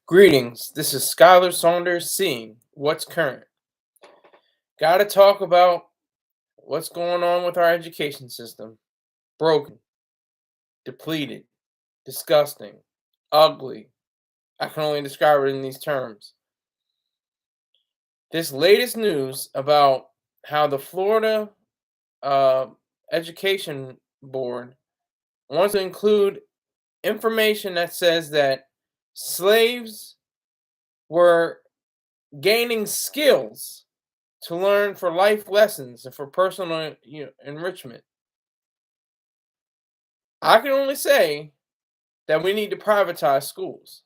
Greetings. This is Skyler Saunders seeing what's current. Got to talk about what's going on with our education system. Broken, depleted, disgusting, ugly. I can only describe it in these terms. This latest news about how the Florida uh, Education Board wants to include information that says that slaves were gaining skills to learn for life lessons and for personal enrichment. I can only say that we need to privatize schools.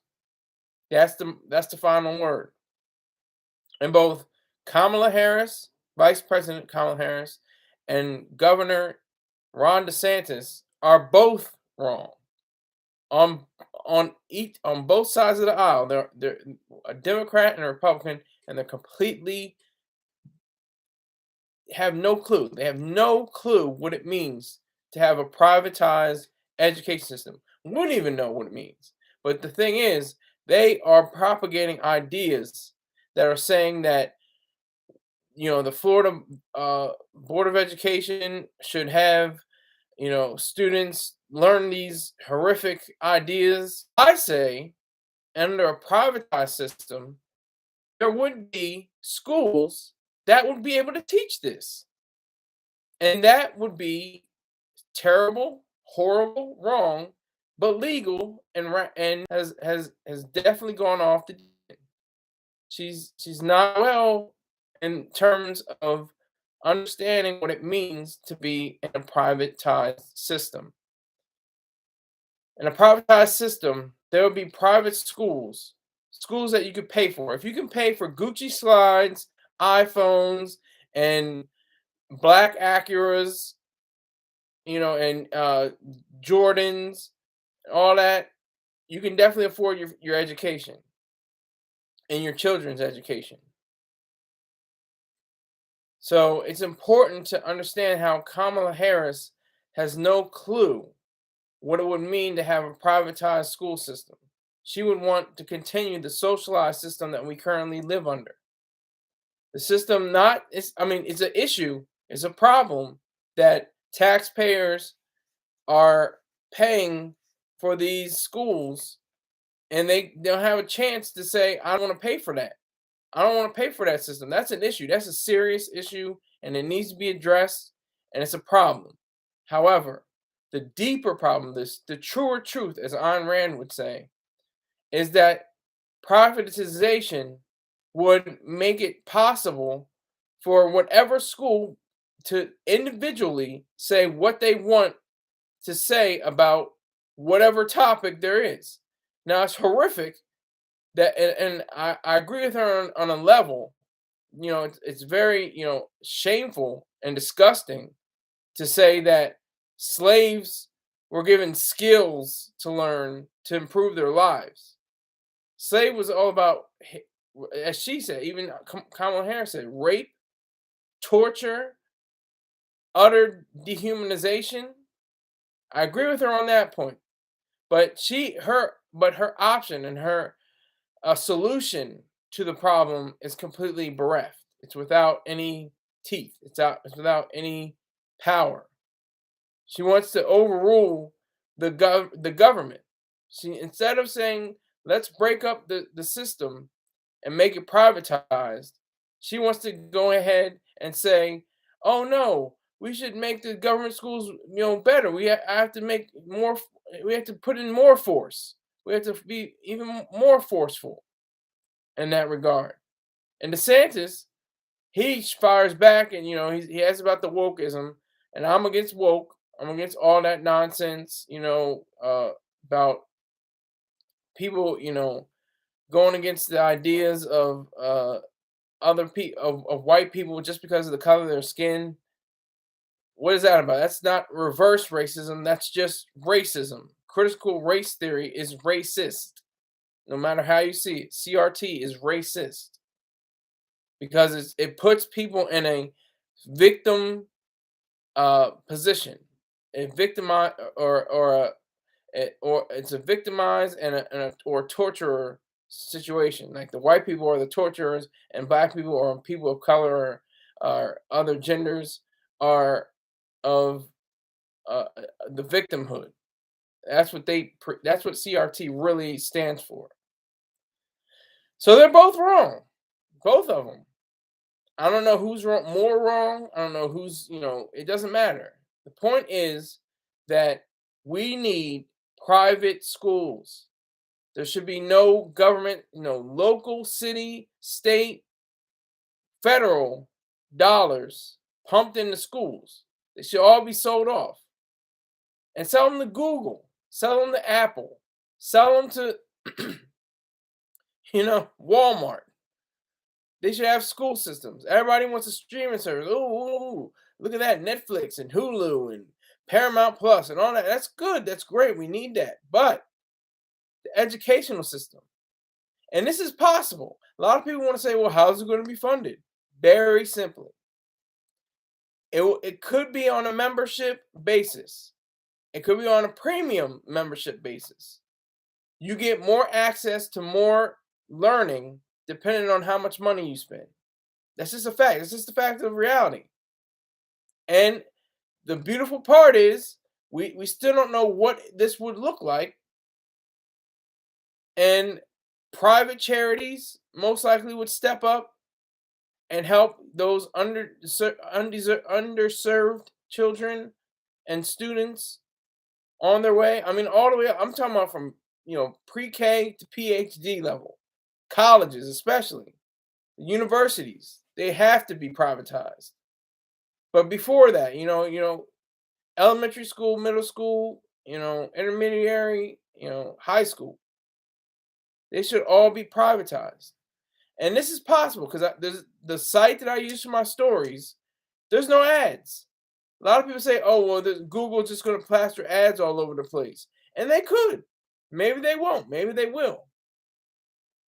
That's the final word. And both Kamala Harris, Vice President Kamala Harris, and Governor Ron DeSantis are both wrong on on both sides of the aisle. They're a Democrat and a Republican, and they're completely have no clue. They have no clue what it means to have a privatized education system. We wouldn't even know what it means. But the thing is, they are propagating ideas that are saying that the Florida Board of Education should have students learn these horrific ideas. I say, under a privatized system, there would be schools that would be able to teach this. And that would be terrible, horrible, wrong, but legal and has definitely gone off the deep end. She's not well in terms of understanding what it means to be in a privatized system. In a privatized system, there will be private schools that you could pay for. If you can pay for Gucci slides, iPhones, and black Acuras, and Jordans, all that, you can definitely afford your education and your children's education. So it's important to understand how Kamala Harris has no clue what it would mean to have a privatized school system. She would want to continue the socialized system that we currently live under. The system not it's I mean it's an issue, it's a problem that taxpayers are paying for these schools, and they don't have a chance to say, I don't want to pay for that. I don't want to pay for that system. That's an issue. That's a serious issue, and it needs to be addressed, and it's a problem. However, the deeper problem, the truer truth, as Ayn Rand would say, is that privatization would make it possible for whatever school to individually say what they want to say about whatever topic there is. Now, it's horrific that, and I agree with her on a level. It's very shameful and disgusting to say that slaves were given skills to learn to improve their lives. Slave was all about, as she said, even Kamala Harris said, rape, torture, utter dehumanization. I agree with her on that point. But her option and her solution to the problem is completely bereft. It's without any teeth. It's without any power. She wants to overrule the government. She, instead of saying let's break up the system and make it privatized, she wants to go ahead and say, oh no, we should make the government schools better. I have to make more. We have to put in more force. We have to be even more forceful in that regard. And DeSantis, he fires back, and he asks about the wokeism, and I'm against woke. I'm against all that nonsense. About people, going against the ideas of other people of white people just because of the color of their skin. What is that about? That's not reverse racism. That's just racism. Critical race theory is racist. No matter how you see it, CRT is racist because it puts people in a victim position, a victimize or it's a victimized and or torturer situation. Like the white people are the torturers, and black people or people of color or other genders are of the victimhood. That's what CRT really stands for. So they're both wrong, both of them. I don't know who's wrong, more wrong. I don't know who's, it doesn't matter. The point is that we need private schools. There should be no government, local, city, state, federal dollars pumped into schools. They should all be sold off and sell them to Google, sell them to Apple, sell them to, Walmart. They should have school systems. Everybody wants a streaming service. Ooh, look at that. Netflix and Hulu and Paramount Plus and all that. That's good. That's great. We need that. But the educational system, and this is possible. A lot of people want to say, well, how's it going to be funded? Very simply. It could be on a membership basis. It could be on a premium membership basis. You get more access to more learning depending on how much money you spend. That's just a fact. It's just a fact of reality. And the beautiful part is we still don't know what this would look like. And private charities most likely would step up and help those underserved children and students on their way. I mean, all the way up. I'm talking about from pre-K to PhD level, colleges especially, universities. They have to be privatized. But before that, elementary school, middle school, intermediary, high school, they should all be privatized. And this is possible because there's the site that I use for my stories. There's no ads. A lot of people say, "Oh, well, Google's just going to plaster ads all over the place," and they could. Maybe they won't. Maybe they will.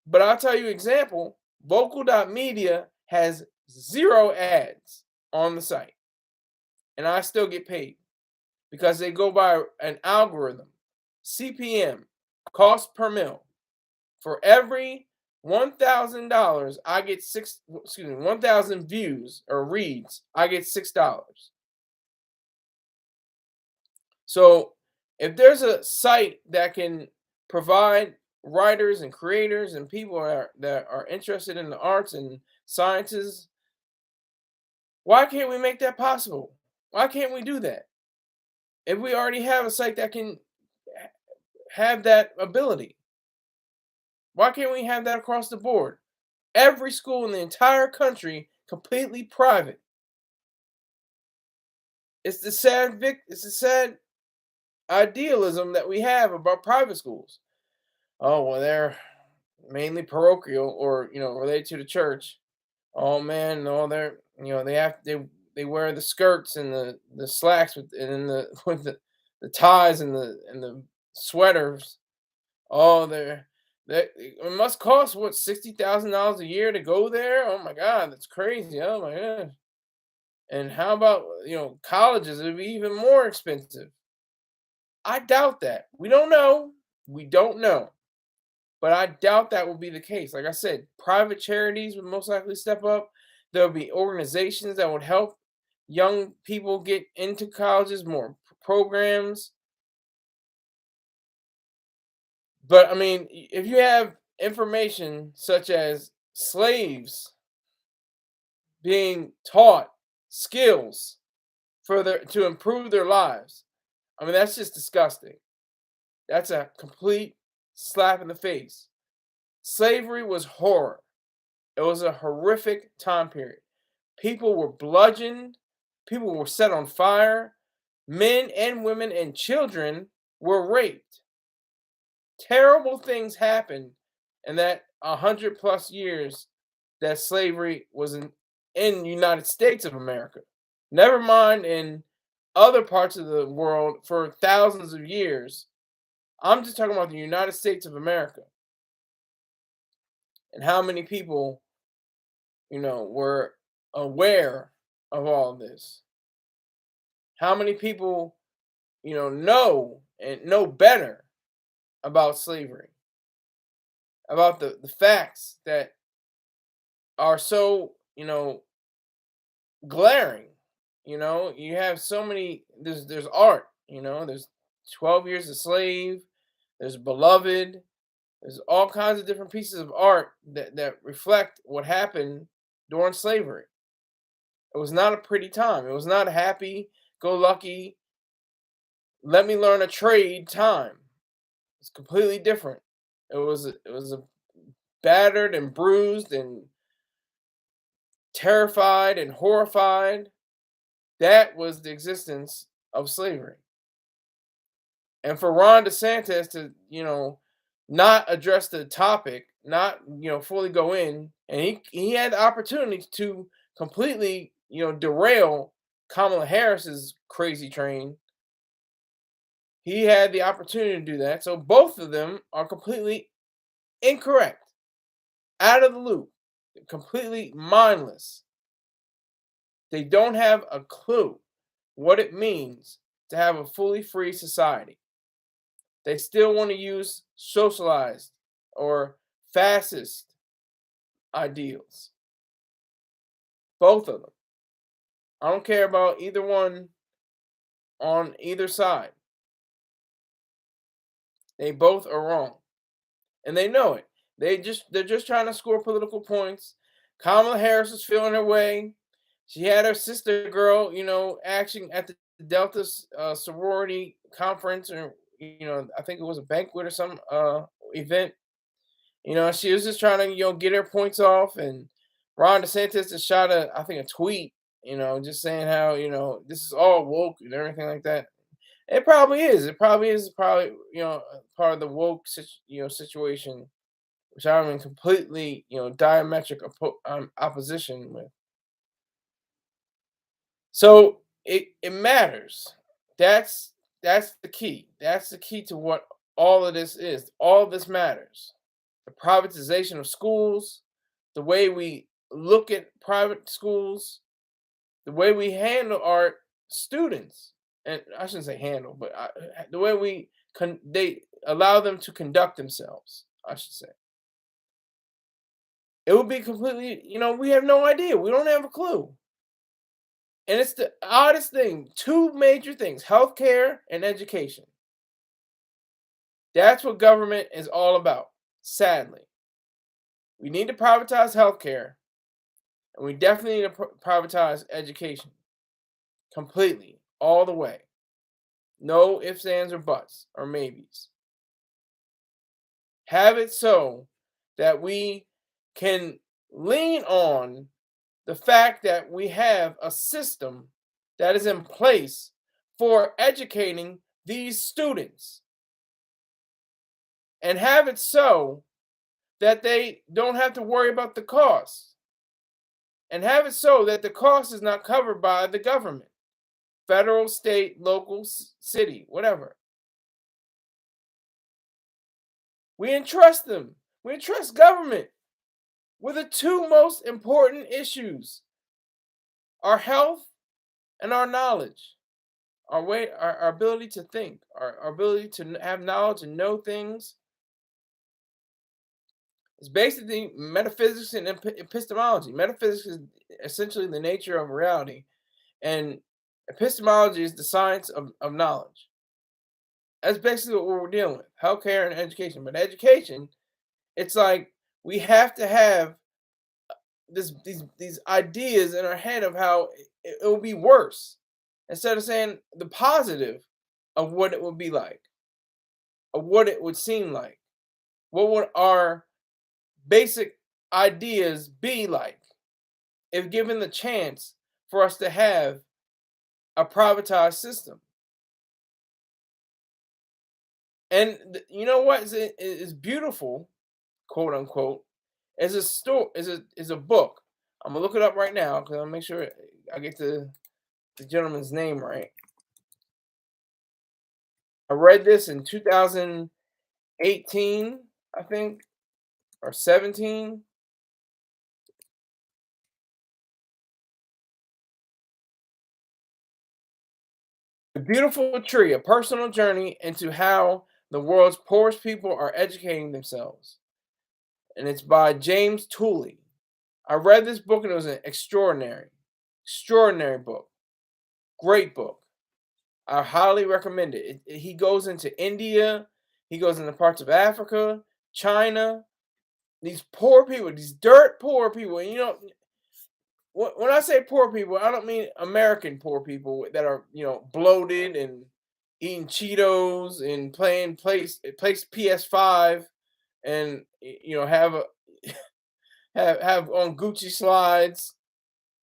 But I'll tell you an example. Vocal.media has 0 ads on the site, and I still get paid because they go by an algorithm, CPM, cost per mil. For every $1,000, I get 1,000 views or reads, I get $6. So if there's a site that can provide writers and creators and people that are interested in the arts and sciences, why can't we make that possible? Why can't we do that? If we already have a site that can have that ability, why can't we have that across the board? Every school in the entire country completely private. It's the sad idealism that we have about private schools. Oh, well, they're mainly parochial or related to the church. Oh man, no, they wear the skirts and the slacks and the with the ties and the sweaters. Oh, it must cost what $60,000 a year to go there. Oh my God, that's crazy. Oh my God. And how about colleges? It'd be even more expensive. I doubt that. We don't know. We don't know. But I doubt that will be the case. Like I said, private charities would most likely step up. There'll be organizations that would help young people get into colleges, more programs. But I mean, if you have information such as slaves being taught skills to improve their lives, I mean that's just disgusting. That's a complete slap in the face. Slavery was horror. It was a horrific time period. People were bludgeoned, people were set on fire, men and women and children were raped. Terrible things happened in that 100+ years that slavery was in the United States of America. Never mind in other parts of the world for thousands of years. I'm just talking about the United States of America and how many people, were aware of all this. How many people, know and know better about slavery. about the facts that are so, glaring. You have so many. There's art. There's 12 Years a Slave. There's Beloved. There's all kinds of different pieces of art that reflect what happened during slavery. It was not a pretty time. It was not a happy go lucky, let me learn a trade time. It's completely different. It was a battered and bruised and terrified and horrified. That was the existence of slavery. And for Ron DeSantis to, not address the topic, not, fully go in, and he had the opportunity to completely, derail Kamala Harris's crazy train. He had the opportunity to do that. So both of them are completely incorrect, out of the loop, completely mindless. They don't have a clue what it means to have a fully free society. They still want to use socialized or fascist ideals. Both of them. I don't care about either one on either side. They both are wrong. And they know it. They're just trying to score political points. Kamala Harris is feeling her way. She had her sister girl, acting at the Delta sorority conference, or I think it was a banquet or some event. She was just trying to get her points off, and Ron DeSantis just shot I think a tweet, just saying how this is all woke and everything like that. It probably is. It probably is. Probably part of the woke situation, which I'm in completely diametric opposition with. So it matters. That's the key. That's the key to what all of this is. All of this matters. The privatization of schools, the way we look at private schools, the way we handle our students, and I shouldn't say handle, but the way they allow them to conduct themselves, I should say. It would be completely, we have no idea. We don't have a clue. And it's the oddest thing. Two major things: healthcare and education. That's what government is all about, sadly. We need to privatize healthcare, and we definitely need to privatize education completely, all the way. No ifs, ands, or buts, or maybes. Have it so that we can lean on the fact that we have a system that is in place for educating these students, and have it so that they don't have to worry about the cost, and have it so that the cost is not covered by the government, federal, state, local, city, whatever. We entrust them. We entrust government with the two most important issues: our health and our knowledge, our ability to think, our ability to have knowledge and know things. It's basically metaphysics and epistemology. Metaphysics is essentially the nature of reality, and epistemology is the science of knowledge. That's basically what we're dealing with: healthcare and education. But education, it's like we have to have these ideas in our head of how it will be worse, instead of saying the positive of what it would be like, of what it would seem like. What would our basic ideas be like if given the chance for us to have a privatized system? And you know what is beautiful, quote unquote, is a story, is a book. I'm gonna look it up right now because I'll make sure I get the gentleman's name right. I read this in 2018, I think, or 17. The Beautiful Tree: A Personal Journey into How the World's Poorest People Are Educating Themselves. and it's by James Tooley. I read this book and it was an extraordinary book. Great book. I highly recommend it. He goes into India, he goes into parts of Africa, China, these poor people, these dirt poor people. And when I say poor people, I don't mean American poor people that are, bloated and eating Cheetos and playing place PS5 and have a have on Gucci slides.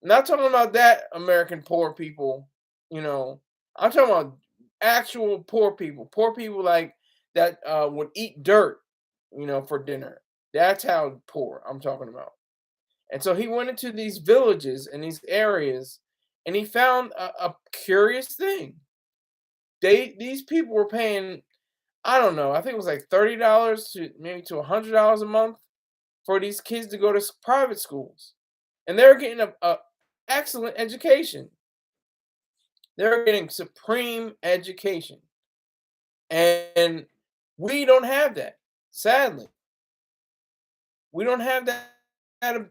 Not talking about that American poor people, I'm talking about actual poor people like that would eat dirt, for dinner. That's how poor I'm talking about. And so he went into these villages and these areas, and he found a curious thing. These people were paying, I don't know, I think it was like $30 to maybe to $100 a month for these kids to go to private schools, and they're getting a excellent education. They're getting supreme education, and we don't have that. Sadly, we don't have that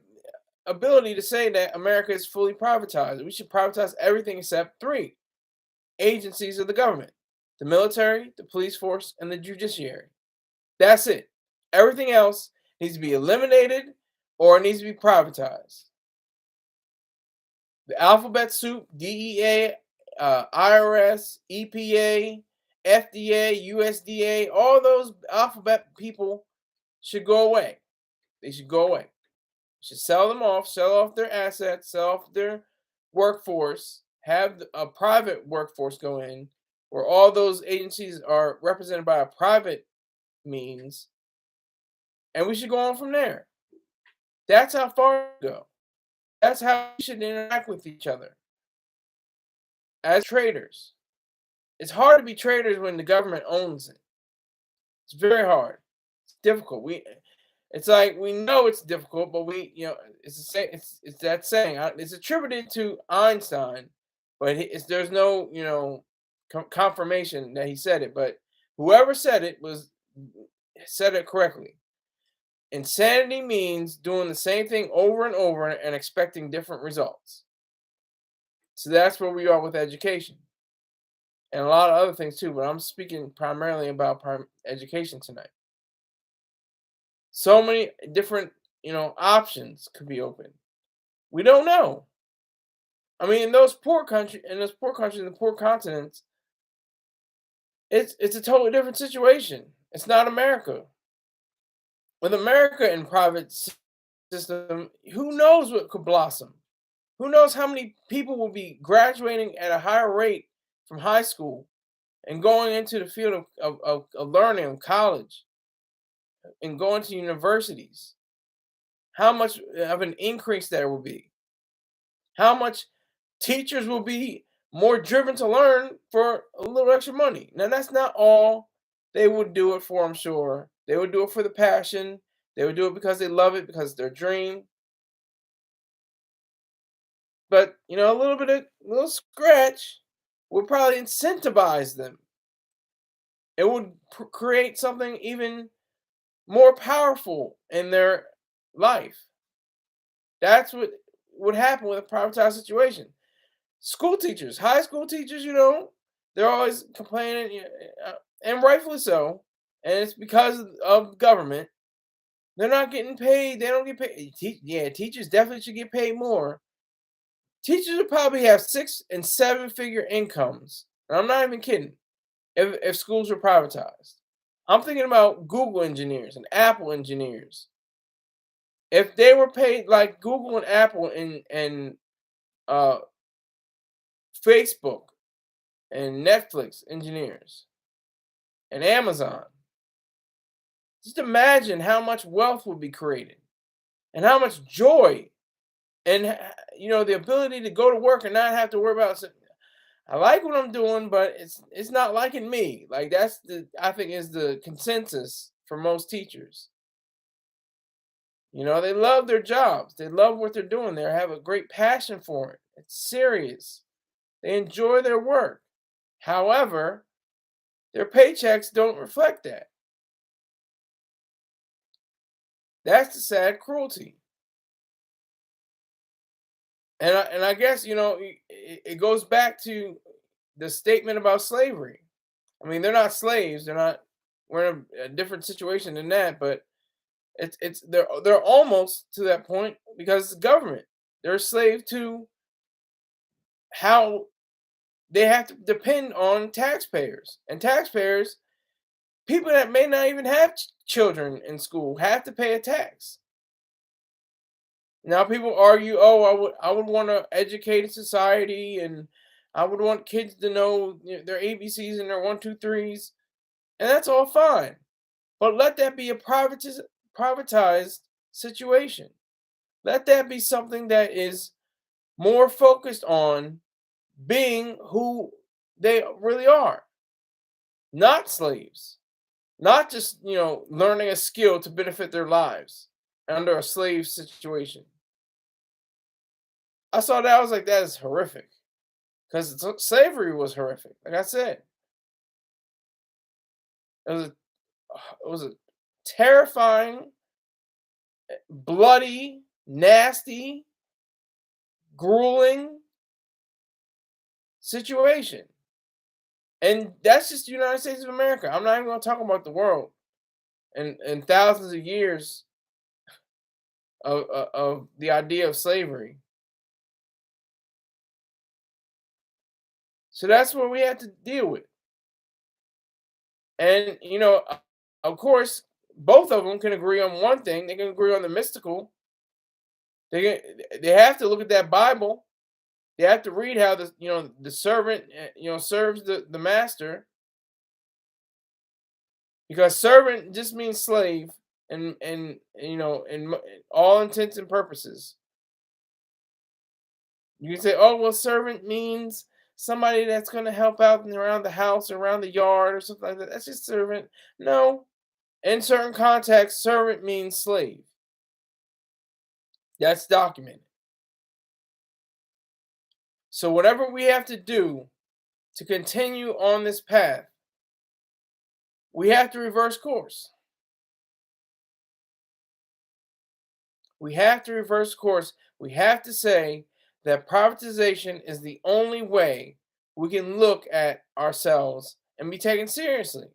ability to say that America is fully privatized. We should privatize everything except three agencies of the government: the military, the police force, and the judiciary. That's it. Everything else needs to be eliminated or it needs to be privatized. The alphabet soup: DEA, IRS, EPA, FDA, USDA, all those alphabet people should go away. They should go away. Should sell them off, sell off their assets, sell off their workforce, have a private workforce go in, where all those agencies are represented by a private means, and we should go on from there. That's how far we go. That's how we should interact with each other as traders. It's hard to be traders when the government owns it. It's very hard. It's difficult. It's like we know it's difficult, but it's the same. It's that saying. It's attributed to Einstein, but there's no confirmation that he said it. But whoever said it said it correctly. Insanity means doing the same thing over and over and expecting different results. So that's where we are with education, and a lot of other things too. But I'm speaking primarily about education tonight. So many different, options could be open. We don't know. I mean, in those poor countries, in the poor continents, it's a totally different situation. It's not America. With America in private system, who knows what could blossom? Who knows how many people will be graduating at a higher rate from high school and going into the field of learning in college and going to universities? How much of an increase there will be? How much teachers will be more driven to learn for a little extra money? Now, that's not all they would do it for, I'm sure. They would do it for the passion. They would do it because they love it, because it's their dream. But, a little scratch would probably incentivize them. It would create something even more powerful in their life. That's what would happen with a privatized situation. School teachers, high school teachers, they're always complaining, and rightfully so. And it's because of government. They're not getting paid. They don't get paid. Teachers definitely should get paid more. Teachers would probably have 6 and 7 figure incomes. And I'm not even kidding. If schools were privatized, I'm thinking about Google engineers and Apple engineers. If they were paid like Google and Apple and Facebook and Netflix engineers and Amazon, just imagine how much wealth would be created and how much joy and the ability to go to work and not have to worry about. I like what I'm doing, but it's not liking me. Like I think is the consensus for most teachers. They love their jobs. They love what they're doing. They have a great passion for it. It's serious. They enjoy their work. However, their paychecks don't reflect that. That's the sad cruelty. And I guess, it goes back to the statement about slavery. I mean, they're not slaves. They're not. We're in a different situation than that, but they're almost to that point because it's government. They're a slave to how they have to depend on taxpayers, and taxpayers, people that may not even have children in school, have to pay a tax. Now people argue, oh, I would want to educated society, and I would want kids to know their ABCs and their one, two, threes, and that's all fine. But let that be a privatized situation. Let that be something that is more focused on being who they really are, not slaves, not just learning a skill to benefit their lives under a slave situation. I saw that, I was like, that is horrific, because slavery was horrific. Like I said, it was a, it was a terrifying, bloody, nasty, grueling situation. And that's just the United States of America. I'm not even going to talk about the world and thousands of years of the idea of slavery. So that's what we had to deal with. And, of course, both of them can agree on one thing. They can agree on the mystical. They have to look at that Bible. They have to read how the servant serves the master, because servant just means slave, and in all intents and purposes. You can say, oh well, servant means somebody that's going to help out around the house, around the yard, or something like that. That's just servant. No, in certain contexts, servant means slave. That's documented. So whatever we have to do to continue on this path, we have to reverse course. We have to reverse course. We have to say that privatization is the only way we can look at ourselves and be taken seriously,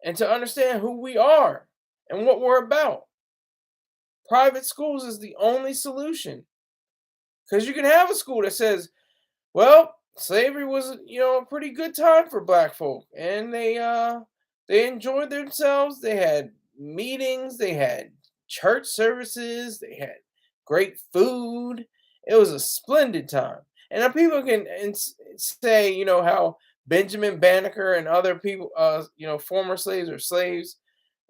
and to understand who we are and what we're about. Private schools is the only solution, because you can have a school that says, well, slavery was a pretty good time for black folk, and they enjoyed themselves. They had meetings, they had church services, they had great food. It was a splendid time. And now people can say, how Benjamin Banneker and other people, former slaves or slaves,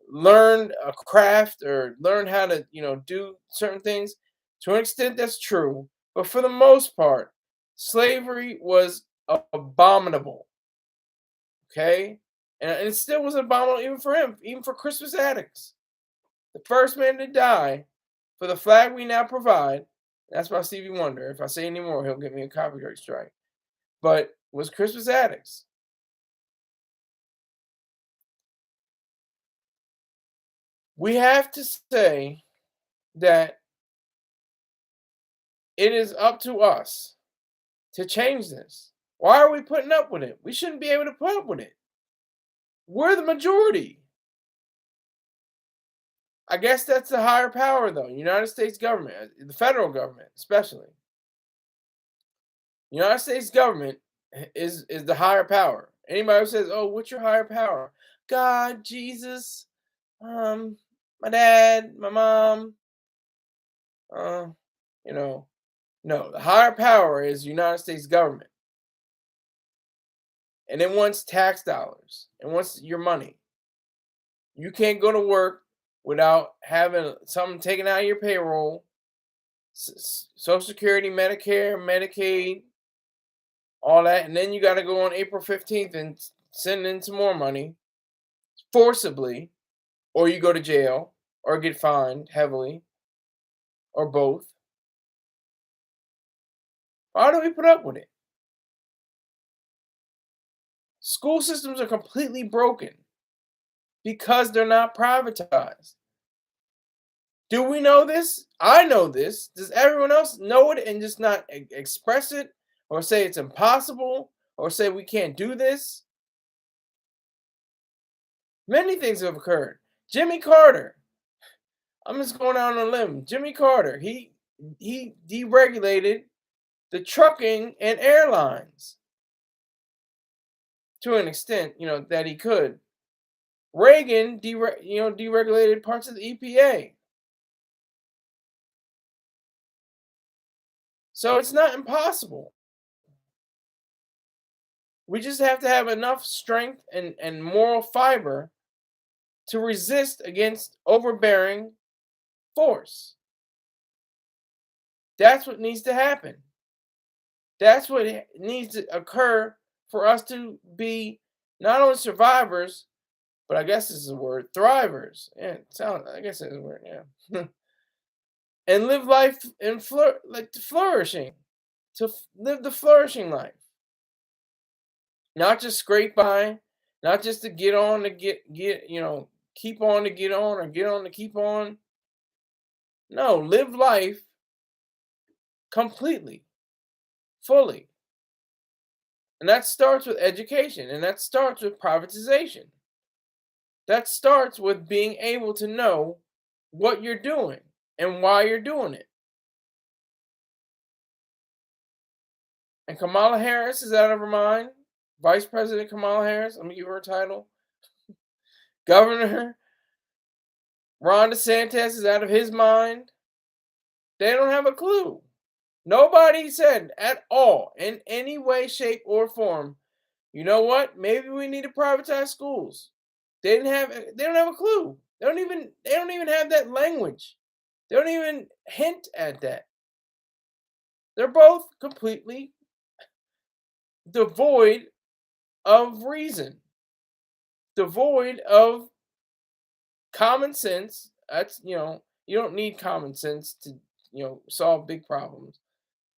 learned a craft or learned how to, do certain things. To an extent, that's true. But for the most part, slavery was abominable. Okay? And it still was abominable even for him, even for Crispus Attucks, the first man to die for the flag we now provide. That's by Stevie Wonder. If I say any more, he'll get me a copyright strike. But was Crispus Attucks. We have to say that it is up to us to change this. Why are we putting up with it? We shouldn't be able to put up with it. We're the majority. I guess that's the higher power, though. United States government, the federal government, especially. United States government is the higher power. Anybody who says, "Oh, what's your higher power?" God, Jesus, my dad, my mom, uh, no. The higher power is United States government, and it wants tax dollars. It wants your money. You can't go to work without having something taken out of your payroll, Social Security, Medicare, Medicaid, all that, and then you got to go on April 15th and send in some more money forcibly, or you go to jail or get fined heavily, or both. Why do we put up with it? School systems are completely broken because they're not privatized. Do we know this? I know this. Does everyone else know it and just not express it or say it's impossible or say we can't do this? Many things have occurred. Jimmy Carter. I'm just going out on a limb. Jimmy Carter. He deregulated the trucking and airlines to an extent, that he could. Reagan, deregulated parts of the EPA. So it's not impossible. We just have to have enough strength and moral fiber to resist against overbearing force. That's what needs to happen. That's what needs to occur for us to be not only survivors, but I guess this is a word, thrivers. Yeah, I guess that's a word, yeah. And live life in flourishing, live the flourishing life. Not just scrape by, not just to get on to keep on to get on or get on to keep on. No, live life completely, fully. And that starts with education, and that starts with privatization. That starts with being able to know what you're doing and why you're doing it. And Kamala Harris is out of her mind. Vice President Kamala Harris, let me give her a title. Governor Ron DeSantis is out of his mind. They don't have a clue. Nobody said at all, in any way, shape, or form, you know what? Maybe we need to privatize schools. They don't have a clue. They don't even have that language. They don't even hint at that. They're both completely devoid of reason, devoid of common sense. That's, you don't need common sense to, solve big problems,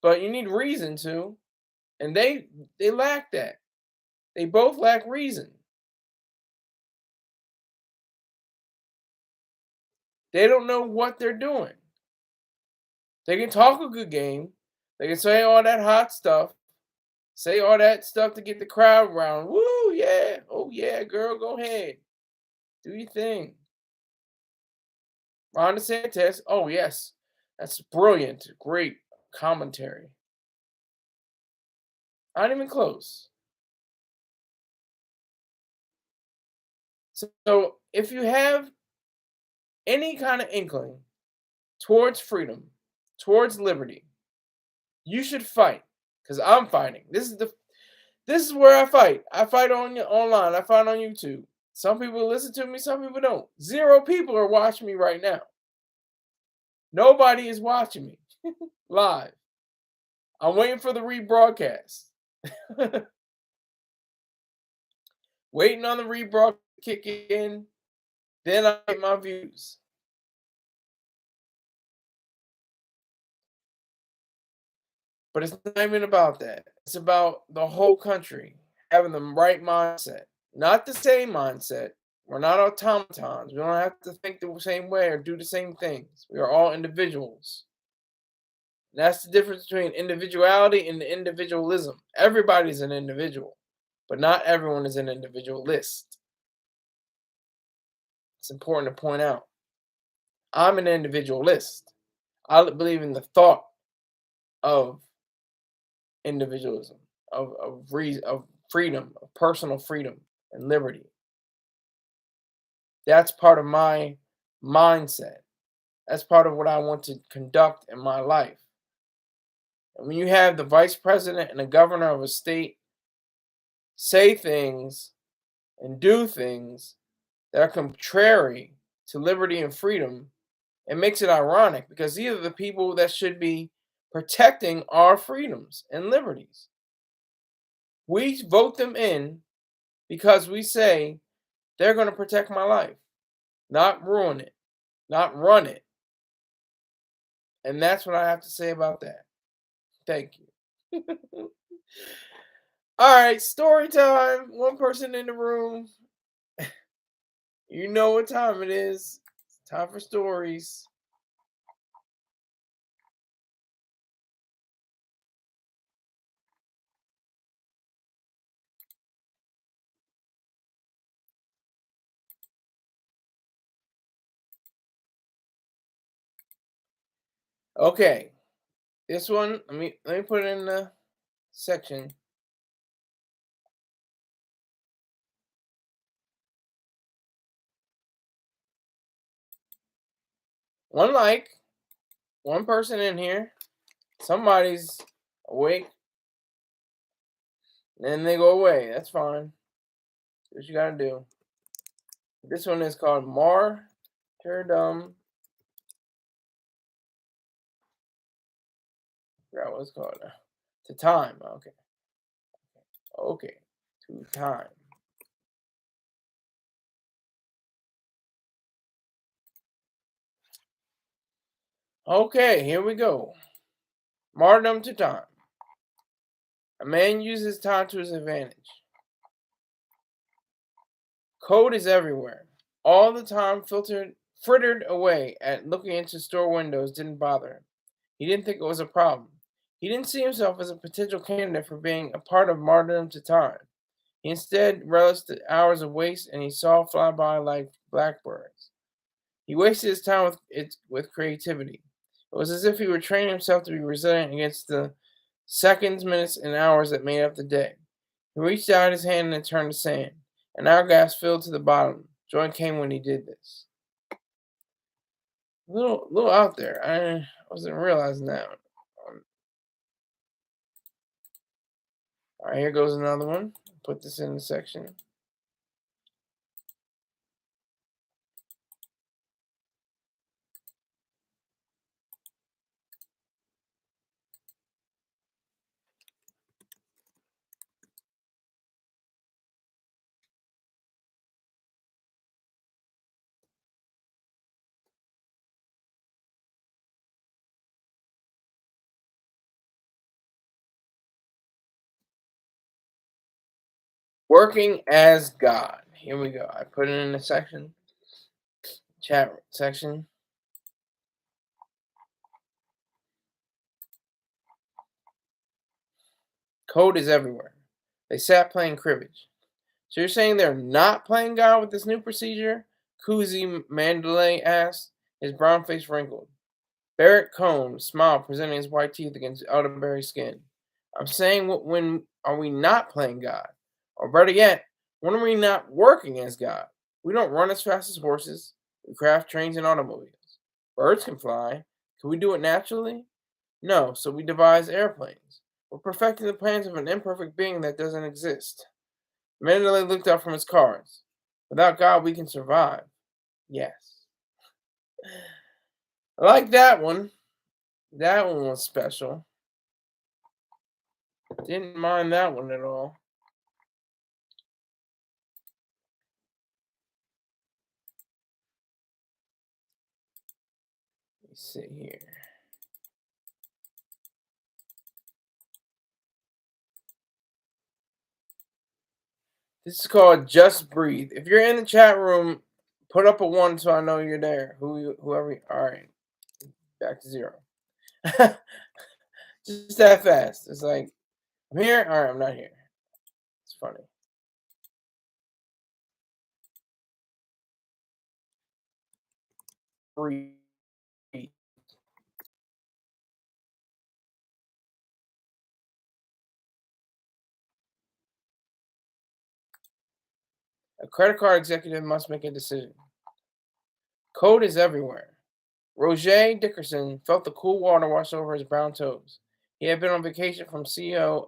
but you need reason to, and they lack that. They both lack reason. They don't know what they're doing. They can talk a good game. They can say all that hot stuff, say all that stuff to get the crowd around. Woo, yeah. Oh, yeah, girl, go ahead. Do your thing. Ron DeSantis, oh, yes. That's brilliant. Great commentary. Not even close. So if you have any kind of inkling towards freedom, towards liberty, you should fight. Because I'm fighting. This is where I fight. I fight online. I fight on YouTube. Some people listen to me, some people don't. 0 people are watching me right now. Nobody is watching me live. I'm waiting for the rebroadcast. Waiting on the rebroadcast to kick in. Then I get my views. But it's not even about that. It's about the whole country having the right mindset, not the same mindset. We're not automatons. We don't have to think the same way or do the same things. We are all individuals. And that's the difference between individuality and individualism. Everybody's an individual, but not everyone is an individualist. It's important to point out. I'm an individualist. I believe in the thought of individualism, of freedom, of personal freedom and liberty. That's part of my mindset. That's part of what I want to conduct in my life. And when you have the vice president and the governor of a state say things and do things that are contrary to liberty and freedom, it makes it ironic because these are the people that should be protecting our freedoms and liberties. We vote them in because we say they're going to protect my life, not ruin it, not run it. And that's what I have to say about that. Thank you. All right, story time. One person in the room. You know what time it is. It's time for stories. Okay, this one, let me put it in the section. One like, one person in here. Somebody's awake, and then they go away. That's fine. Do what you gotta do. This one is called martyrdom. Forgot what it's called. To time. Okay. Okay. To time. Okay, here we go. Martyrdom to time. A man uses time to his advantage. Code is everywhere. All the time frittered away at looking into store windows didn't bother him. He didn't think it was a problem. He didn't see himself as a potential candidate for being a part of martyrdom to time. He instead relished the hours of waste and he saw fly by like blackbirds. He wasted his time with creativity. It was as if he were training himself to be resilient against the seconds, minutes, and hours that made up the day. He reached out his hand and it turned to sand. An hourglass filled to the bottom. Joy came when he did this. A little out there. I wasn't realizing that. All right, here goes another one. Put this in the section. Working as God. Here we go. I put it in the section, chat section. Code is everywhere. They sat playing cribbage. So you're saying they're not playing God with this new procedure? Kuzi Mandalay asked, his brown face wrinkled. Barrett Cohn smiled, presenting his white teeth against elderberry skin. I'm saying, when are we not playing God? Or better yet, when are we not working as God? We don't run as fast as horses. We craft trains and automobiles. Birds can fly. Can we do it naturally? No, so we devise airplanes. We're perfecting the plans of an imperfect being that doesn't exist. Mandalay looked up from his cards. Without God, we can survive. Yes. I like that one. That one was special. Didn't mind that one at all. Let me see here. This is called Just Breathe. If you're in the chat room, put up a one so I know you're there. Whoever. All right, back to zero. Just that fast. It's like, I'm here. All right, I'm not here. It's funny. Breathe. A credit card executive must make a decision. Code is everywhere. Roger Dickerson felt the cool water wash over his brown toes. He had been on vacation from COO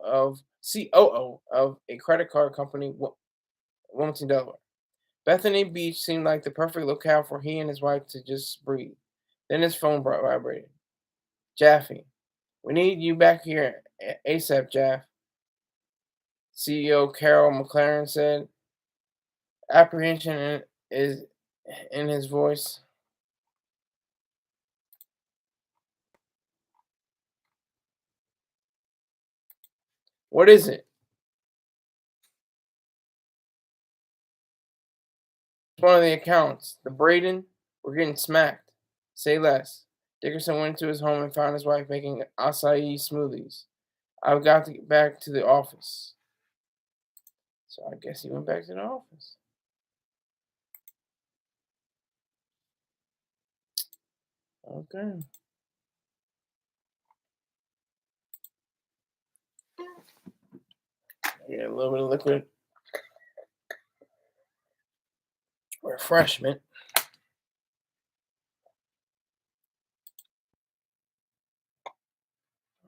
of a credit card company, Wilmington, Delaware. Bethany Beach seemed like the perfect locale for he and his wife to just breathe. Then his phone vibrated. Jaffe, we need you back here ASAP, Jaff. CEO Carol McLaren said. Apprehension is in his voice. What is it? It's one of the accounts. The Braden, we're getting smacked. Say less. Dickerson went to his home and found his wife making acai smoothies. I've got to get back to the office. So I guess he went back to the office. Okay. Get a little bit of liquid refreshment.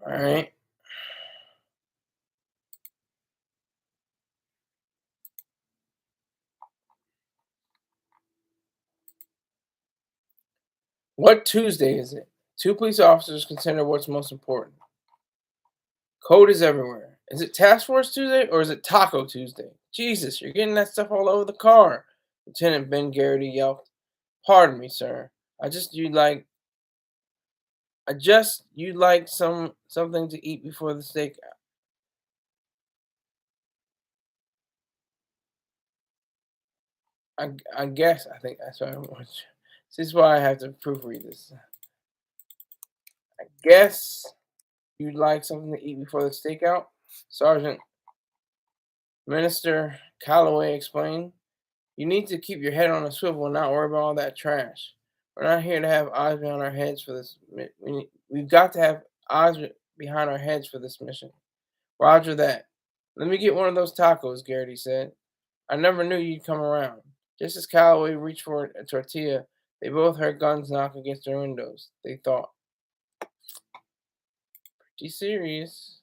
All right. What Tuesday is it? Two police officers consider what's most important. Code is everywhere. Is it Task Force Tuesday or is it Taco Tuesday? Jesus, you're getting that stuff all over the car. Lieutenant Ben Garrity yelped. Pardon me, sir. I just you'd like something to eat before the steak. I guess I think that's what I want. This is why I have to proofread this. I guess you'd like something to eat before the stakeout, Sergeant Minister Calloway explained. You need to keep your head on a swivel and not worry about all that trash. We're not here to have eyes behind our heads for this. We've got to have eyes behind our heads for this mission. Roger that. Let me get one of those tacos, Garrity said. I never knew you'd come around. Just as Calloway reached for a tortilla, they both heard guns knock against their windows. They thought, pretty serious.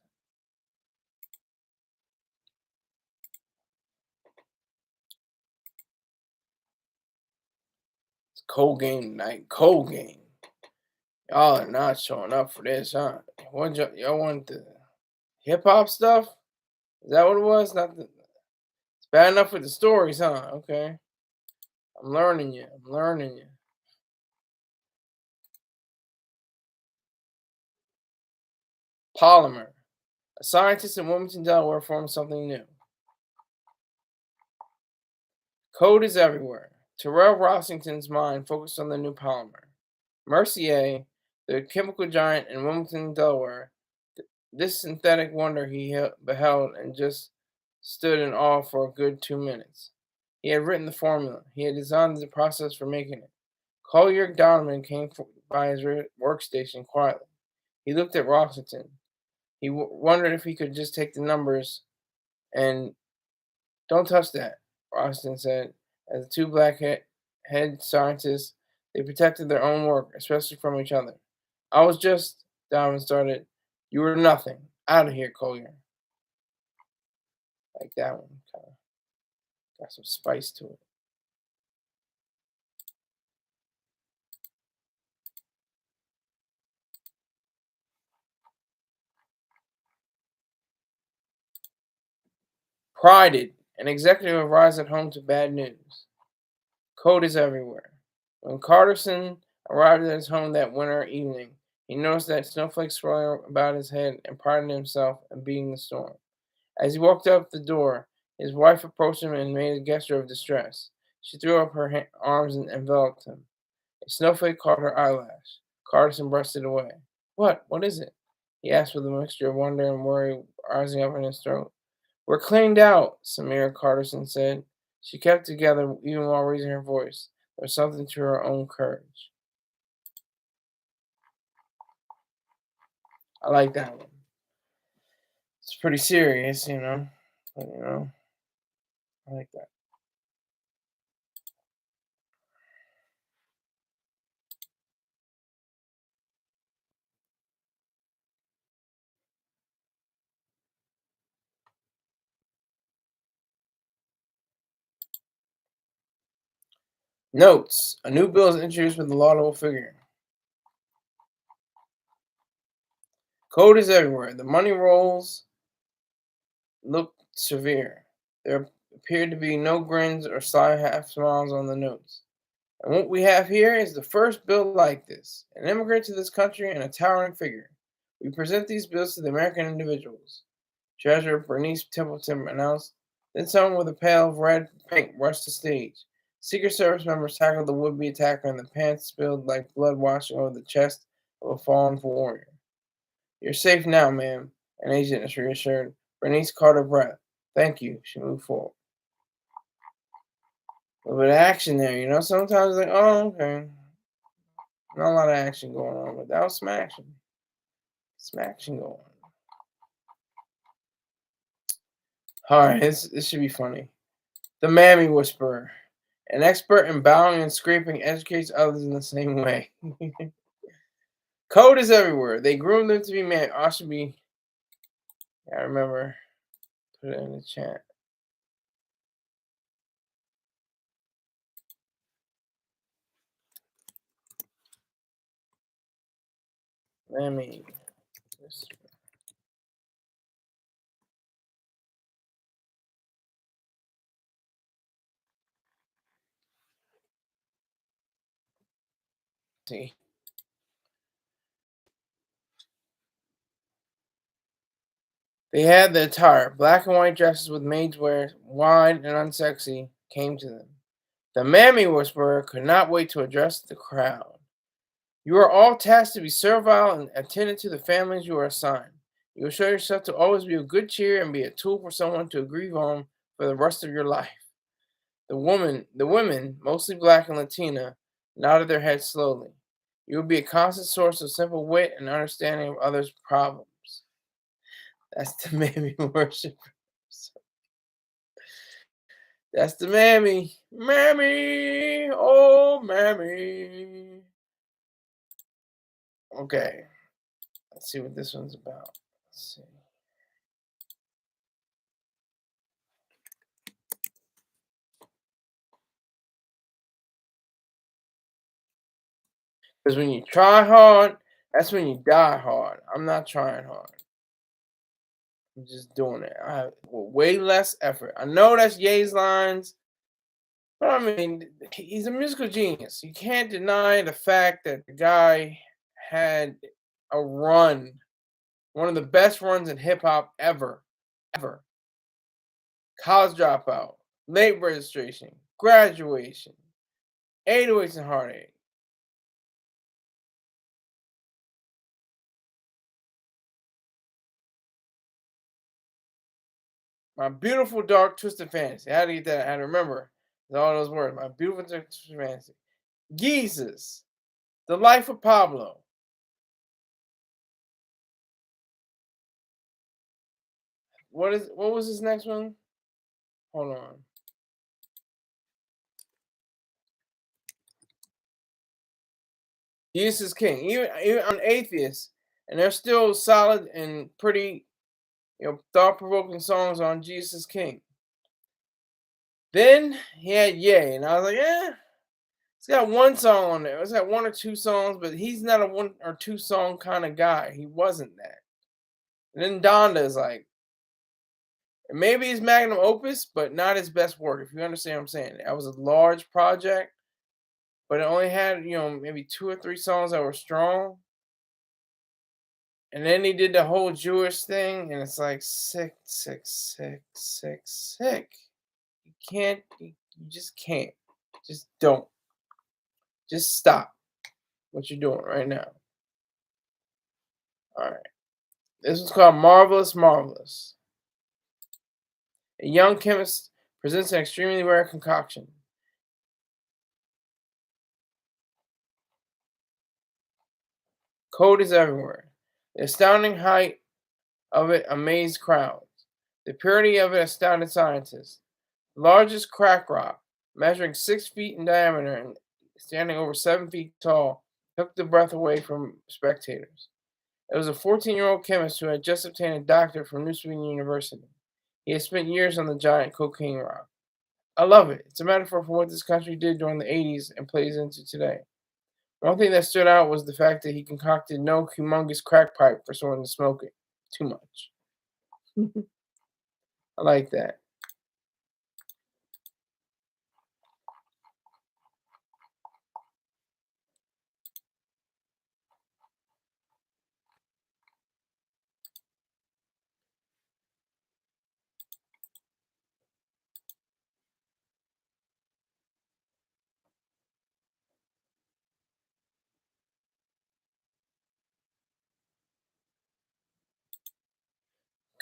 It's cold game tonight. Cold game. Y'all are not showing up for this, huh? Y'all want the hip hop stuff? Is that what it was? Not the, it's bad enough with the stories, huh? Okay. I'm learning you. I'm learning you. Polymer. A scientist in Wilmington, Delaware formed something new. Code is everywhere. Terrell Rossington's mind focused on the new polymer. Mercier, the chemical giant in Wilmington, Delaware, this synthetic wonder beheld and just stood in awe for a good 2 minutes. He had written the formula. He had designed the process for making it. Collier Donovan came by his workstation quietly. He looked at Rossington. He wondered if he could just take the numbers and don't touch that, Rossington said. As the two black head scientists, they protected their own work, especially from each other. I was just, Donovan started. You were nothing. Out of here, Collier. Like that one. Kind of got some spice to it. Prided, an executive arrives at home to bad news. Code is everywhere. When Carterson arrived at his home that winter evening, he noticed that snowflakes swirling about his head and prided himself in beating the storm. As he walked up the door, his wife approached him and made a gesture of distress. She threw up her arms and enveloped him. A snowflake caught her eyelash. Carterson brushed it away. What? What is it? He asked with a mixture of wonder and worry rising up in his throat. We're cleaned out, Samira Carterson said. She kept together even while raising her voice. There was something to her own courage. I like that one. It's pretty serious, But, I like that. Notes. A new bill is introduced with a laudable figure. Code is everywhere. The money rolls looked severe. There appeared to be no grins or sly half smiles on the notes. And what we have here is the first bill like this. An immigrant to this country and a towering figure. We present these bills to the American individuals. Treasurer Bernice Templeton announced. Then someone with a pail of red paint rushed the stage. Secret Service members tackled the would-be attacker and the pants spilled like blood washing over the chest of a fallen warrior. You're safe now, ma'am, an agent is reassured. Bernice caught her breath. Thank you. She moved forward. A little bit of action there, Sometimes like, oh, okay. Not a lot of action going on, but that was some action. Some action going on. All right, this should be funny. The Mammy Whisperer. An expert in bowing and scraping educates others in the same way. Code is everywhere. They groom them to be man. I should be. I remember. Put it in the chat. Mammy Whisperer. See. They had the attire. Black and white dresses with maids wear, wide and unsexy, came to them. The Mammy Whisperer could not wait to address the crowd. You are all tasked to be servile and attendant to the families you are assigned. You will show yourself to always be of good cheer and be a tool for someone to grieve on for the rest of your life. The women, mostly black and Latina, nodded their heads slowly. You will be a constant source of simple wit and understanding of others' problems. That's the Mammy worship. That's the Mammy. Mammy, oh Mammy. Okay, let's see what this one's about. Let's see. Because when you try hard, that's when you die hard. I'm not trying hard. I'm just doing it. I have way less effort. I know that's Ye's lines, but I mean, he's a musical genius. You can't deny the fact that the guy had a run, one of the best runs in hip hop ever, ever. College dropout, late registration, graduation, 808s and heartache. My beautiful dark twisted fantasy. I had to get that. I had to remember all those words. My beautiful dark twisted fantasy. Jesus, the life of Pablo. What was his next one? Hold on. Jesus is king. Even on atheists, and they're still solid and pretty, thought provoking songs on Jesus is king. Then he had Ye, and I was like, it's got one song on there. It's got one or two songs, but he's not a one or two song kind of guy. He wasn't that. And then Donda is like, maybe his magnum opus, but not his best work. If you understand what I'm saying, that was a large project, but it only had maybe two or three songs that were strong. And then he did the whole Jewish thing, and it's like sick, sick, sick, sick, sick. You can't. You just can't. Just don't. Just stop what you're doing right now. All right. This one's called Marvelous Marvelous. A young chemist presents an extremely rare concoction. Code is everywhere. The astounding height of it amazed crowds. The purity of it astounded scientists. The largest crack rock, measuring 6 feet in diameter and standing over 7 feet tall, took the breath away from spectators. It was a 14-year-old chemist who had just obtained a doctorate from New Sweden University. He had spent years on the giant cocaine rock. I love it. It's a metaphor for what this country did during the 80s and plays into today. One thing that stood out was the fact that he concocted no humongous crack pipe for someone to smoke it. Too much. I like that.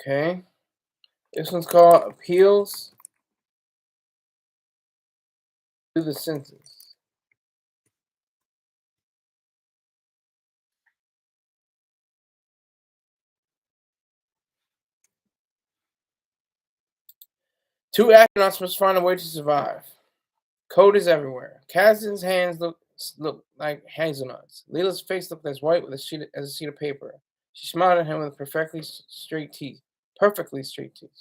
Okay. This one's called Appeals to the Senses. Two astronauts must find a way to survive. Code is everywhere. Kazin's hands look like hazelnuts. Leela's face looked as white with as a sheet of paper. She smiled at him with straight teeth. Perfectly straight teeth.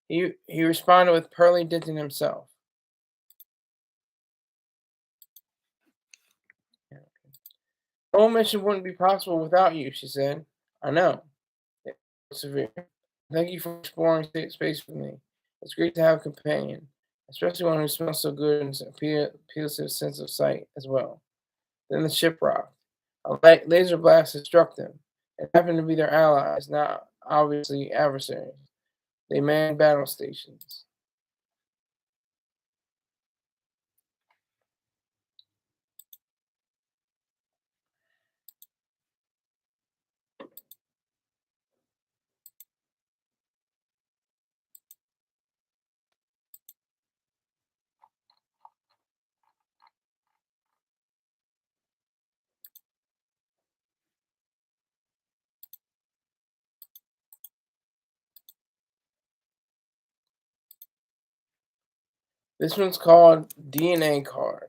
He responded with pearly Denton himself. The whole mission wouldn't be possible without you, she said. I know. It was severe. Thank you for exploring space with me. It's great to have a companion, especially one who smells so good and appeals to a sense of sight as well. Then the ship rocked. A laser blast had struck them. It happened to be their allies, not obviously adversaries. They manned battle stations. This one's called DNA card.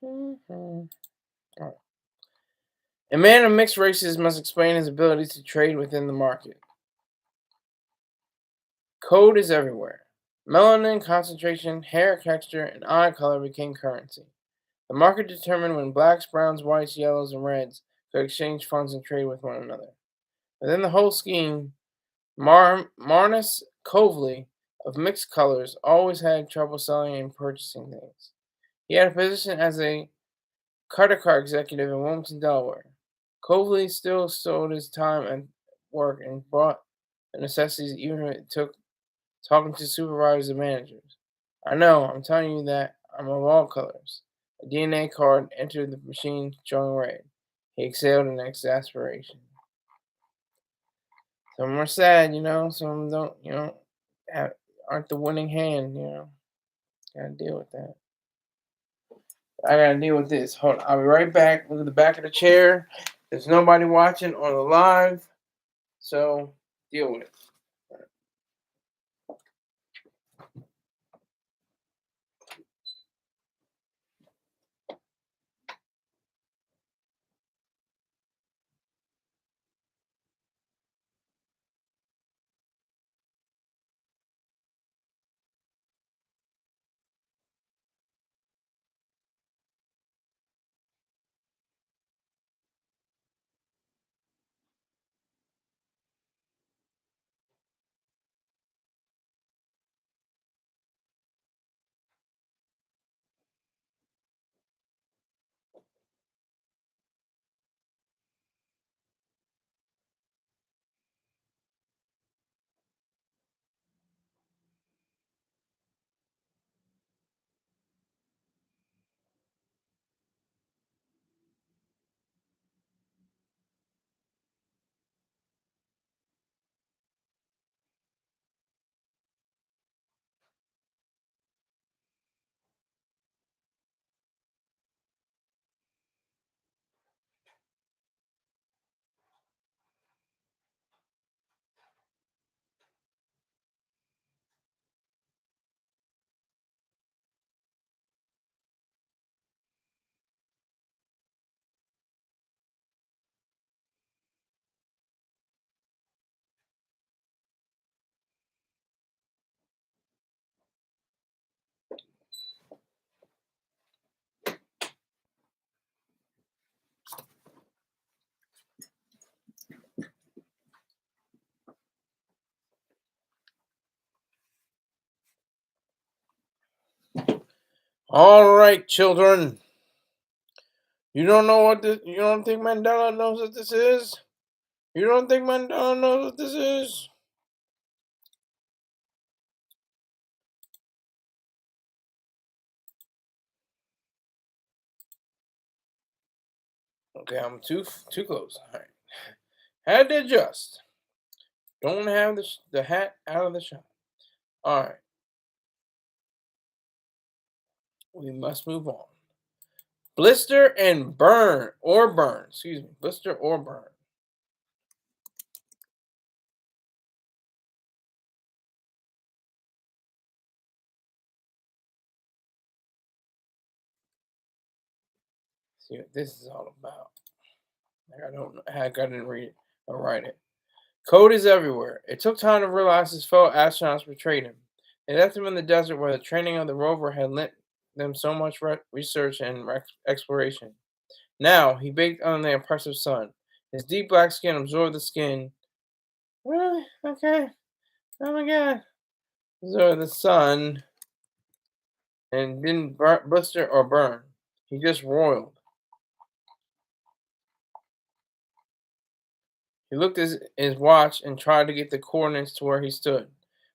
Alright. A man of mixed races must explain his ability to trade within the market. Code is everywhere. Melanin concentration, hair texture, and eye color became currency. The market determined when blacks, browns, whites, yellows, and reds could exchange funds and trade with one another. Within the whole scheme, Marnus Covely, of mixed colors, always had trouble selling and purchasing things. He had a position as a credit card executive in Wilmington, Delaware. Covely still sold his time and work and bought the necessities even if it took talking to supervisors and managers. I know, I'm telling you that I'm of all colors. A DNA card entered the machine showing red. He exhaled in exasperation. Some are sad, some don't, have, aren't the winning hand. Gotta deal with that. I gotta deal with this. Hold on, I'll be right back. Look at the back of the chair. There's nobody watching on the live, so deal with it. All right, children. You don't know what this. You don't think Mandela knows what this is? You don't think Mandela knows what this is? Okay, I'm too close. All right, had to adjust. Don't have the hat out of the shop. All right, we must move on. Blister and burn or burn. Excuse me. Blister or burn. See what this is all about. I don't know. Heck, I didn't read it or write it. Code is everywhere. It took time to realize his fellow astronauts betrayed him. They left him in the desert where the training of the rover had lent them so much research and exploration. Now he baked under the oppressive sun. His deep black skin absorbed the skin. Really? Okay. Oh my god. Absorbed the sun and didn't blister or burn. He just roiled. He looked at his watch and tried to get the coordinates to where he stood.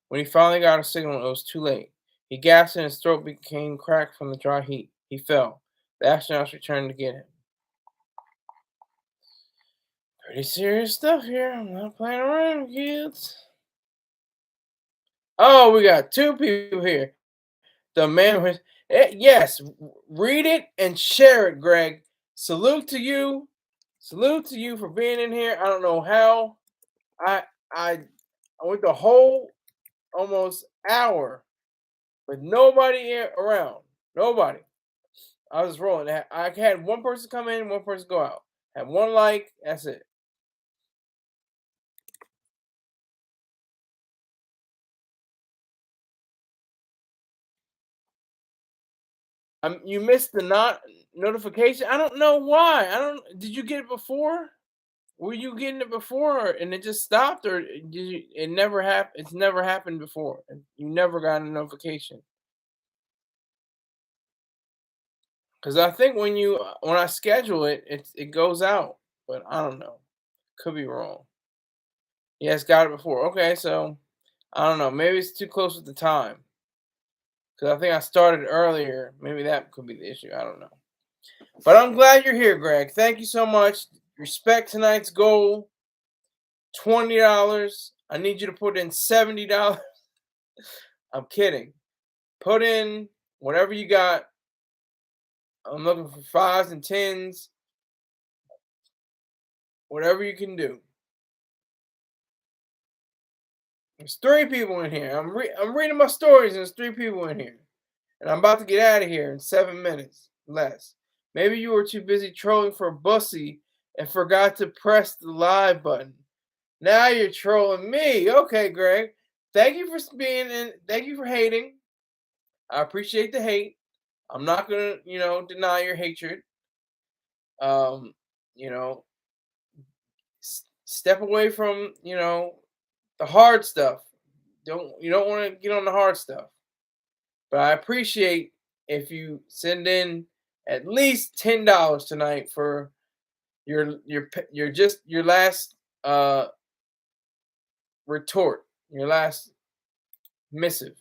When he finally got a signal, it was too late. He gasped and his throat became cracked from the dry heat. He fell. The astronauts returned to get him. Pretty serious stuff here. I'm not playing around, kids. Oh, we got two people here. The man was, yes, read it and share it, Greg. Salute to you. Salute to you for being in here. I don't know how. I I went the whole almost hour with nobody around. Nobody. I was rolling. I had one person come in, one person go out. Had one like, that's it. You missed the not notification. I don't know why. I don't. Did you get it before? Were you getting it before, and it just stopped, or did you? It never happened. It's never happened before. And you never got a notification. Because I think when I schedule it, it goes out, but I don't know. Could be wrong. Yes, got it before. Okay, so I don't know. Maybe it's too close with the time. Because I think I started earlier. Maybe that could be the issue. I don't know. But I'm glad you're here, Greg. Thank you so much. Respect tonight's goal. $20. I need you to put in $70. I'm kidding. Put in whatever you got. I'm looking for fives and tens. Whatever you can do. There's three people in here. I'm reading my stories, and there's three people in here. And I'm about to get out of here in 7 minutes less. Maybe you were too busy trolling for Bussy and forgot to press the live button. Now you're trolling me. Okay, Greg. Thank you for being in. Thank you for hating. I appreciate the hate. I'm not gonna, deny your hatred. Um, you know, step away from, the hard stuff. You don't want to get on the hard stuff. But I appreciate if you send in at least $10 tonight for your last retort, your last missive.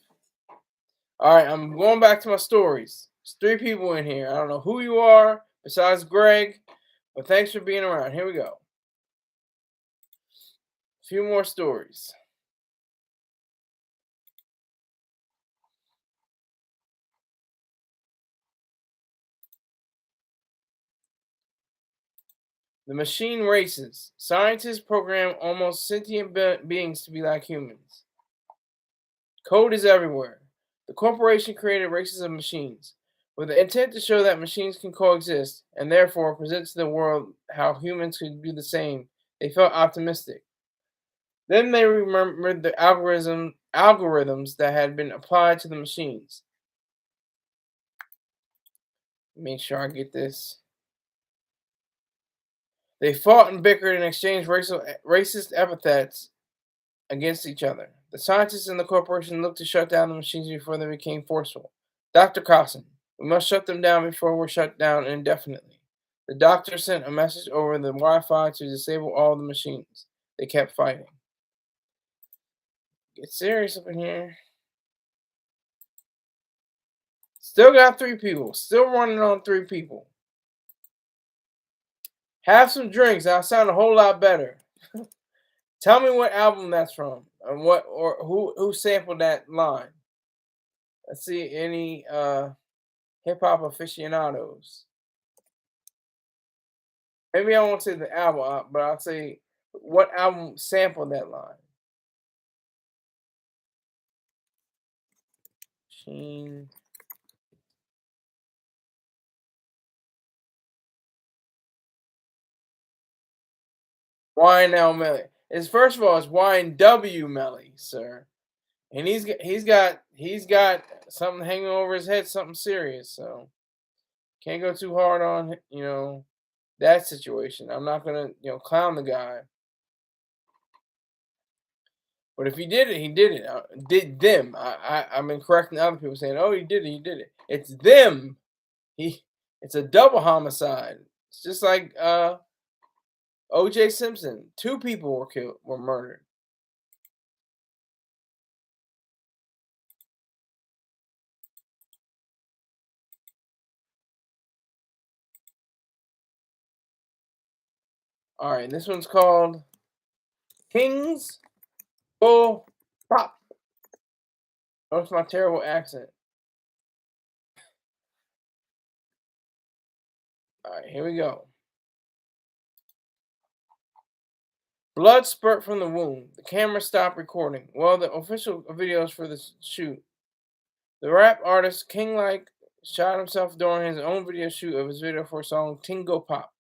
All right, I'm going back to my stories. There's three people in here. I don't know who you are besides Greg, but thanks for being around. Here we go. A few more stories. The machine races. Scientists program almost sentient beings to be like humans. Code is everywhere. The corporation created races of machines with the intent to show that machines can coexist and therefore present to the world how humans could do the same. They felt optimistic. Then they remembered the algorithms that had been applied to the machines. Make sure I get this. They fought and bickered and exchanged racist epithets against each other. The scientists in the corporation looked to shut down the machines before they became forceful. Dr. Carson, we must shut them down before we're shut down indefinitely. The doctor sent a message over the Wi-Fi to disable all the machines. They kept fighting. Get serious up in here. Still got three people. Still running on three people. Have some drinks. I'll sound a whole lot better. Tell me what album that's from and who sampled that line. Let's see any hip hop aficionados. Maybe I won't say the album, but I'll say what album sampled that line. Sheen. YNL Melly. It's first of all, it's YNW Melly, sir. And he's got something hanging over his head, something serious. So can't go too hard on that situation. I'm not gonna clown the guy. But if he did it, he did it. Did them? I've been correcting other people saying, "Oh, he did it. He did it." It's them. He. It's a double homicide. It's just like O.J. Simpson. Two people were murdered. All right, this one's called Kings Bull Pop. Notice my terrible accent. All right, here we go. Blood spurt from the wound. The camera stopped recording. Well, the official videos for the shoot. The rap artist King Like shot himself during his own video shoot of his video for a song Tingo Pop.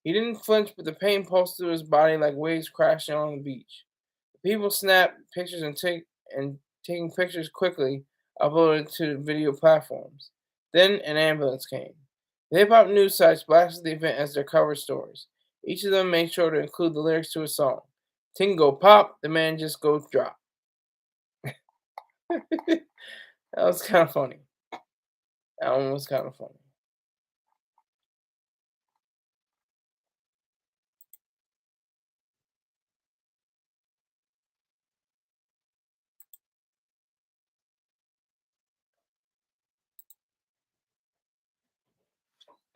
He didn't flinch, but the pain pulsed through his body like waves crashing on the beach. People snapped pictures and taking pictures quickly uploaded to video platforms. Then an ambulance came. The hip hop news sites blasted the event as their cover stories. Each of them made sure to include the lyrics to a song. Tingo Pop, the man just goes drop. That was kind of funny. That one was kind of funny.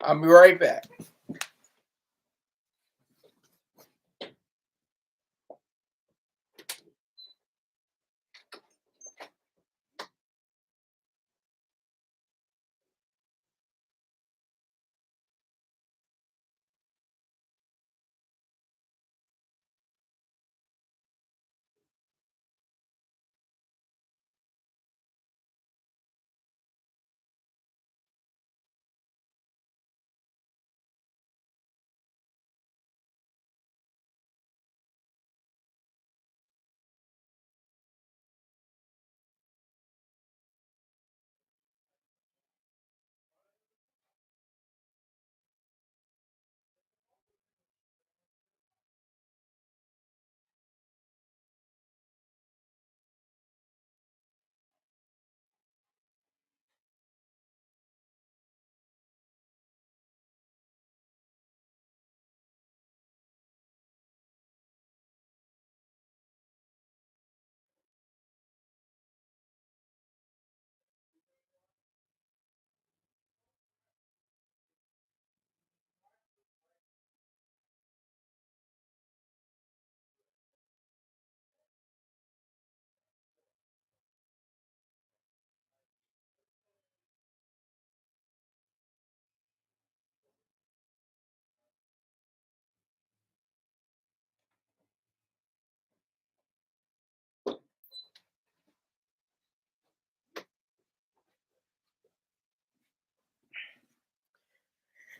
I'll be right back.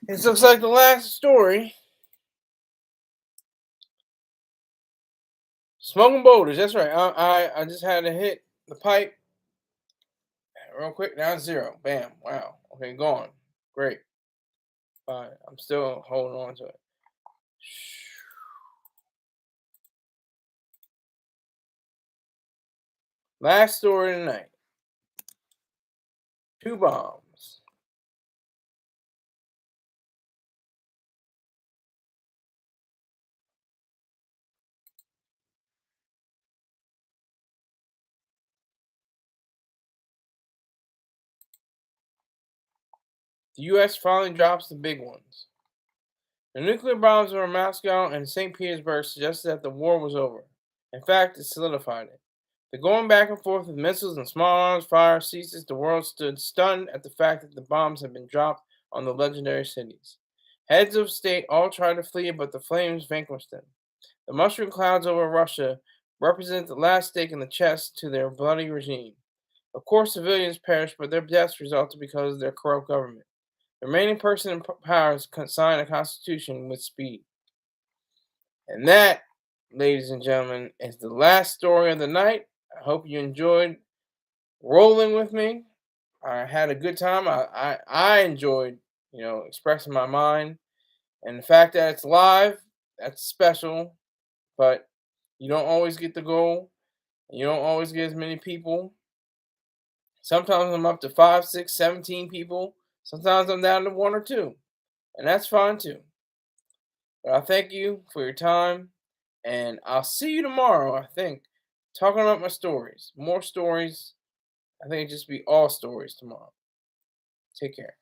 This looks like the last story. Smoking boulders. That's right. I just had to hit the pipe real quick. Now it's 0. Bam. Wow. Okay, gone. Great. Fine. I'm still holding on to it. Last story tonight. 2 bombs. The U.S. finally drops the big ones. The nuclear bombs over Moscow and St. Petersburg suggested that the war was over. In fact, it solidified it. The going back and forth with missiles and small arms fire ceases. The world stood stunned at the fact that the bombs had been dropped on the legendary cities. Heads of state all tried to flee, but the flames vanquished them. The mushroom clouds over Russia represent the last stake in the chest to their bloody regime. Of course, civilians perished, but their deaths resulted because of their corrupt government. The remaining person in power signed a constitution with speed. And that, ladies and gentlemen, is the last story of the night. I hope you enjoyed rolling with me. I had a good time. I enjoyed, expressing my mind. And the fact that it's live, that's special. But you don't always get the goal. You don't always get as many people. Sometimes I'm up to 5, 6, 17 people. Sometimes I'm down to 1 or 2. And that's fine too. But I thank you for your time. And I'll see you tomorrow, I think. Talking about my stories. More stories. I think it just be all stories tomorrow. Take care.